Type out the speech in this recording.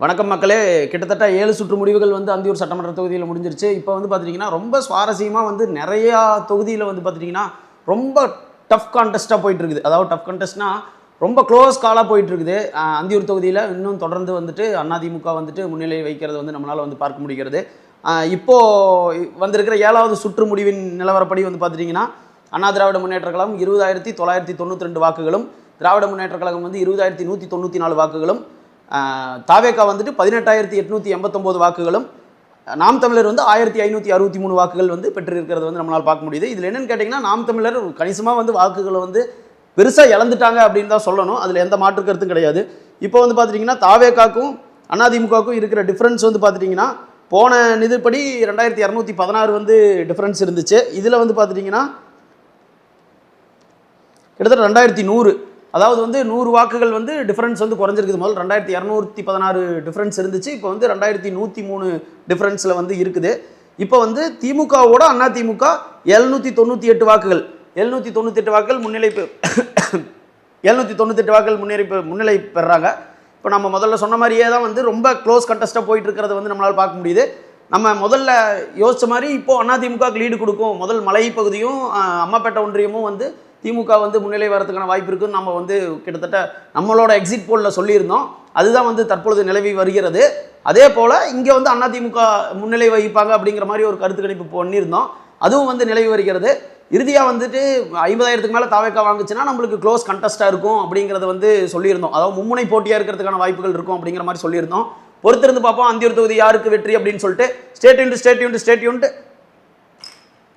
வணக்கம் மக்களே. கிட்டத்தட்ட 7 சுற்று முடிவுகள் வந்து அந்தியூர் சட்டமன்ற தொகுதியில் முடிஞ்சிருச்சு. இப்போ வந்து பார்த்துட்டிங்கன்னா ரொம்ப சுவாரஸ்யமாக வந்து நிறையா தொகுதியில் வந்து பார்த்துட்டிங்கன்னா ரொம்ப டஃப் கான்டெஸ்ட்டாக போயிட்டுருக்குது. அதாவது டஃப் கான்டெஸ்ட்னா ரொம்ப க்ளோஸ் காலாக போயிட்டுருக்குது. அந்தியூர் தொகுதியில் இன்னும் தொடர்ந்து வந்துட்டு அதிமுக வந்துட்டு முன்னிலை வைக்கிறது வந்து நம்மளால் வந்து பார்க்க முடிகிறது. இப்போது வந்திருக்கிற 7வது சுற்று முடிவின் நிலவரப்படி வந்து பார்த்துட்டிங்கன்னா அண்ணா திராவிட முன்னேற்ற கழகம் 20,992 வாக்குகளும், திராவிட முன்னேற்ற கழகம் வந்து 20,194 வாக்குகளும், தாவேகா வந்துட்டு 18,889 வாக்குகளும், நாம் தமிழர் வந்து 1,563 வாக்குகள் வந்து பெற்றிருக்கிறது வந்து நம்மளால் பார்க்க முடியுது. இதில் என்னென்னு கேட்டிங்கன்னா நாம் தமிழர் கணிசமாக வந்து வாக்குகளை வந்து பெருசாக இழந்துட்டாங்க அப்படின்னு தான் சொல்லணும். அதில் எந்த மாற்று கருத்தும் கிடையாது. இப்போ வந்து பார்த்துட்டிங்கன்னா தாவேகாக்கும் அதிமுகவுக்கும் இருக்கிற டிஃப்ரென்ஸ் வந்து பார்த்துட்டிங்கன்னா போன நிதிப்படி 2,216 வந்து டிஃப்ரென்ஸ் இருந்துச்சு. இதில் வந்து பார்த்துட்டிங்கன்னா கிட்டத்தட்ட 2,100, அதாவது வந்து 100 வாக்குகள் வந்து டிஃப்ரென்ஸ் வந்து குறைஞ்சிருக்குது. முதல் 2,216 டிஃப்ரென்ஸ் இருந்துச்சு. இப்போ வந்து 2,103 டிஃப்ரென்ஸில் வந்து இருக்குது. இப்போ வந்து திமுகவோட அதிமுக 798 வாக்குகள் 798 வாக்குகள் முன்னிலை 798 வாக்குகள் முன்னிலை பெறாங்க. இப்போ நம்ம முதல்ல சொன்ன மாதிரியே தான் வந்து ரொம்ப க்ளோஸ் கண்டெஸ்ட்டாக போயிட்டு இருக்கிறத வந்து நம்மளால் பார்க்க முடியுது. நம்ம முதல்ல யோசித்த மாதிரி இப்போது அதிமுகவுக்கு லீடு கொடுக்கும். முதல் மலை பகுதியும் அம்மாப்பேட்டை ஒன்றியமும் வந்து திமுக வந்து முன்னிலை வரதுக்கான வாய்ப்பு இருக்குன்னு நம்ம வந்து கிட்டத்தட்ட நம்மளோட எக்ஸிட் போலில் சொல்லியிருந்தோம். அதுதான் வந்து தற்பொழுது நிலவி வருகிறது. அதே போல் இங்கே வந்து அதிமுக முன்னிலை வகிப்பாங்க அப்படிங்கிற மாதிரி ஒரு கருத்து கணிப்பு பண்ணியிருந்தோம். அதுவும் வந்து நிலவி வருகிறது. இறுதியாக வந்துட்டு 50,000க்கு மேலே தாவேக்கா வாங்குச்சுன்னா நம்மளுக்கு க்ளோஸ் கண்டெஸ்ட்டாக இருக்கும் அப்படிங்கிறத வந்து சொல்லியிருந்தோம். அதாவது மும்முனை போட்டியாக இருக்கிறதுக்கான வாய்ப்புகள் இருக்கும் அப்படிங்கிற மாதிரி சொல்லியிருந்தோம். பொறுத்திருந்து பார்ப்போம் அந்தியூர் தொகுதி யாருக்கு வெற்றி அப்படின்னு சொல்லிட்டு. ஸ்டேட்யூன்ட்.